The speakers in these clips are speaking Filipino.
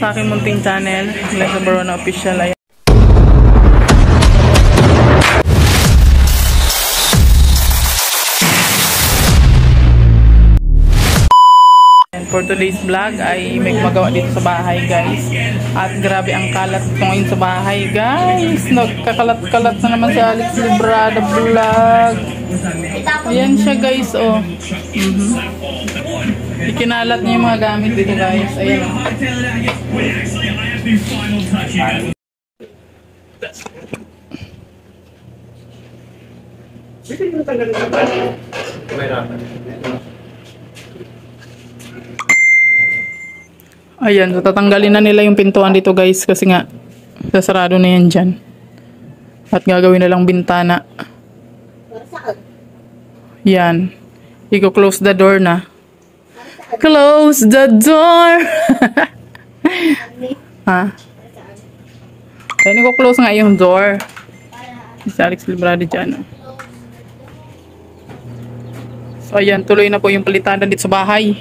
Sa aking munting channel, Liza Barona Official. Ayan. For today's vlog ay may magawa dito sa bahay, guys. At grabe ang kalat ito ngayon sa bahay, guys. Nagkakalat-kalat na naman si Alex Librada Vlog. Ayan siya, guys, oh. Ikinalat niya yung mga gamit dito, guys. Ayan. Ayan, so tatanggalin na nila yung pintuan dito, guys, kasi nga sasarado na yan dyan. At gagawin na lang bintana. Yan. I-close the door na. Close the door! Ha? Ayan, i-close nga yung door. Si Alex Librada dyan. So, ayan, tuloy na po yung palitan dito sa bahay.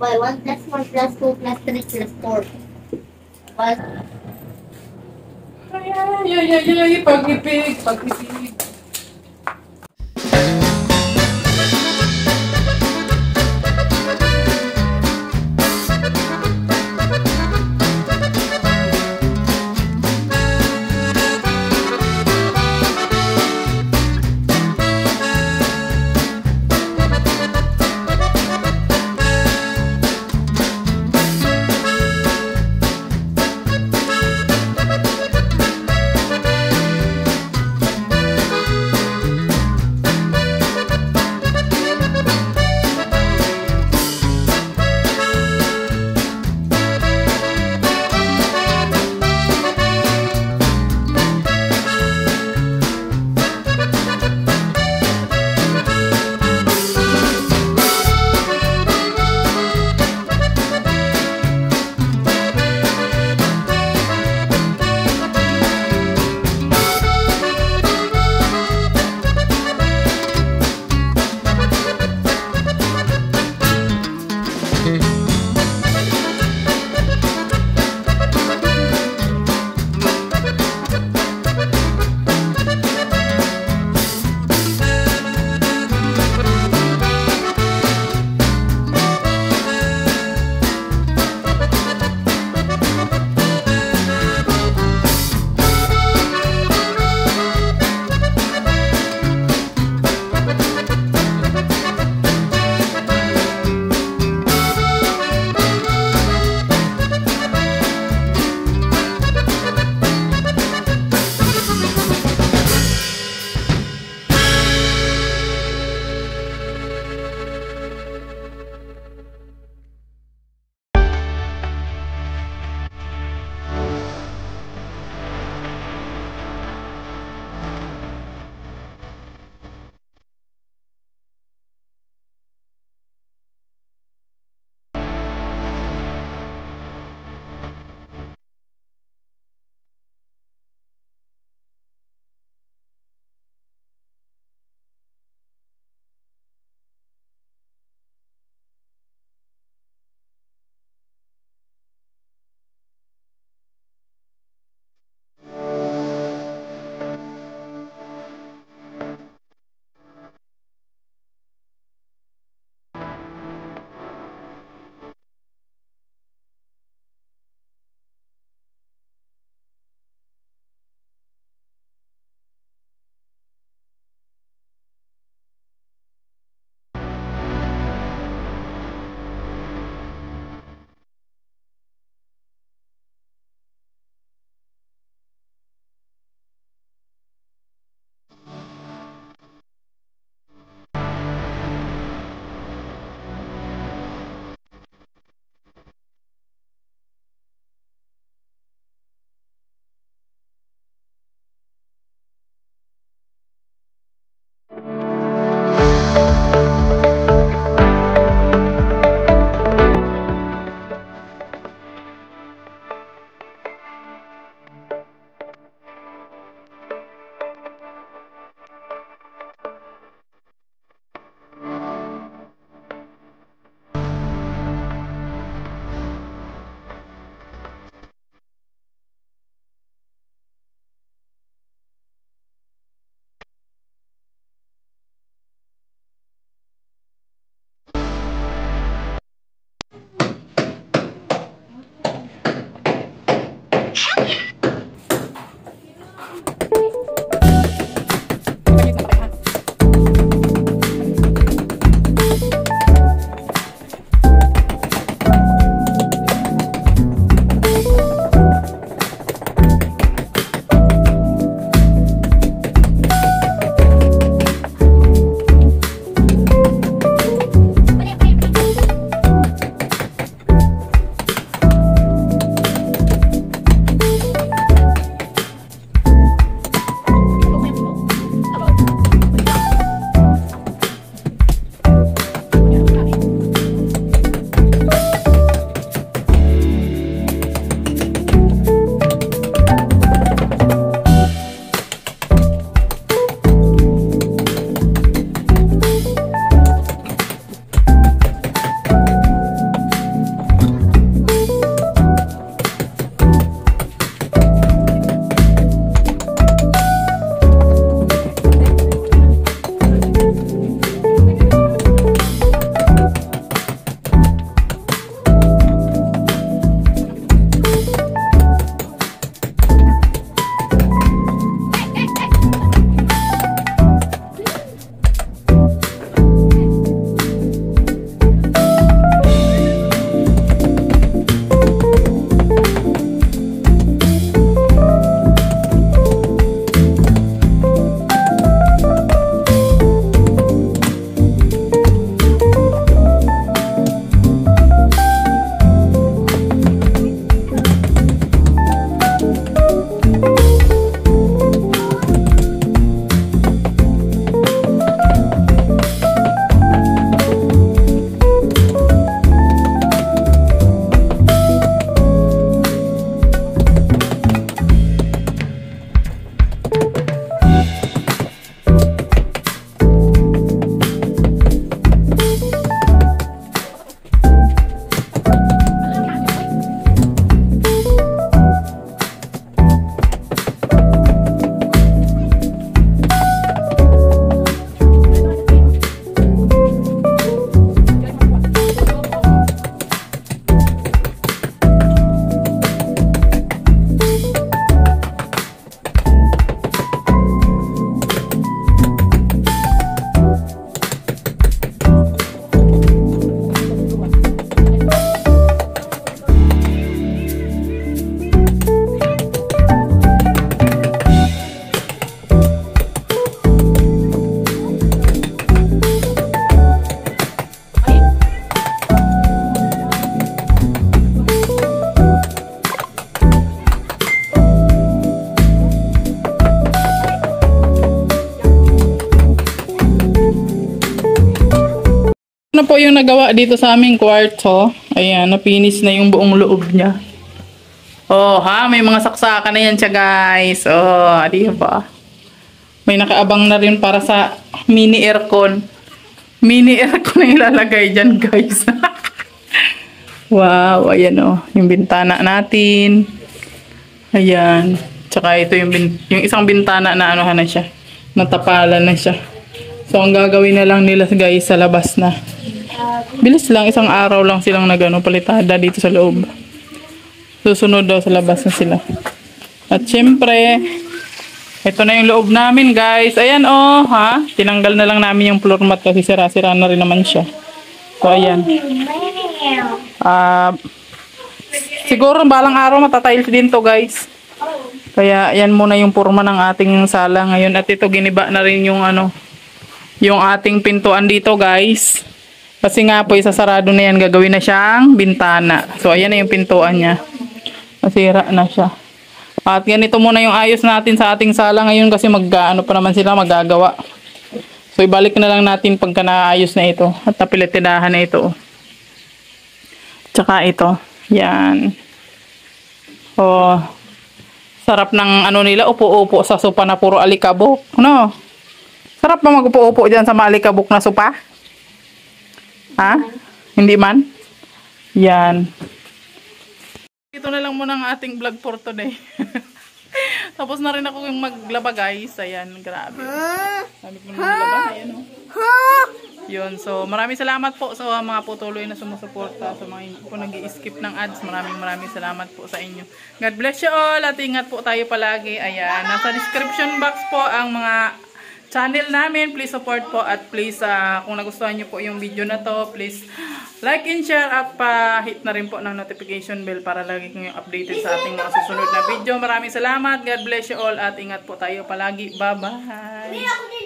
By 1 plus 1 plus 2 plus 3 plus 4. But... Ay, pag-ipig. na po yung nagawa dito sa aming kwarto. Ayan, napinis na yung buong loob niya. Oh, ha? May mga saksakan na yan siya, guys. Oh, di ba? May nakaabang na rin para sa mini aircon. Mini aircon na ilalagay dyan, guys. Wow, ayan oh. Yung bintana natin. Ayan. Tsaka ito yung isang bintana na anuhan na siya. Natapalan na siya. So, ang gagawin na lang nila guys sa labas na. Bilis lang, isang araw lang silang palitada dito sa loob. Susunod daw sa labas na sila. At syempre, ito na yung loob namin guys. Ayan oh, ha? Tinanggal na lang namin yung floor mat kasi sira-sira na rin naman siya. So, ayan. Siguro balang araw matatiles din to guys. Kaya yan muna yung purma ng ating sala ngayon. At ito giniba na rin yung yung ating pintuan dito guys. Kasi nga po isasarado na yan. Gagawin na siyang bintana. So ayan na yung pintuan niya. Masira na siya. At ganito muna yung ayos natin sa ating sala ngayon. Kasi pa naman sila magagawa. So ibalik na lang natin pagka naayos na ito. At napilitinahan na ito. Tsaka ito. Yan. Oh. Sarap ng nila. Upo-upo sa sopa na puro alikabok. No? Sarap ba mag-upo-upo dyan sa maalikabok na sopa? Ha? Hindi man? Yan. Ito na lang muna ang ating vlog for today. Tapos na rin ako yung maglaba guys. Ayan, grabe. Sabi ko na maglaba. Ayan o. Yun, so maraming salamat po sa mga putuloy na sumusuporta. Sa mga hindi po nag-i-skip ng ads. Maraming salamat po sa inyo. God bless you all at ingat po tayo palagi. Ayan, nasa description box po ang mga channel namin. Please support po at please kung nagustuhan nyo po yung video na to, please like and share at pa-hit na rin po ng notification bell para lagi kong updated sa ating mga susunod na video. Maraming salamat. God bless you all at ingat po tayo palagi. Bye-bye.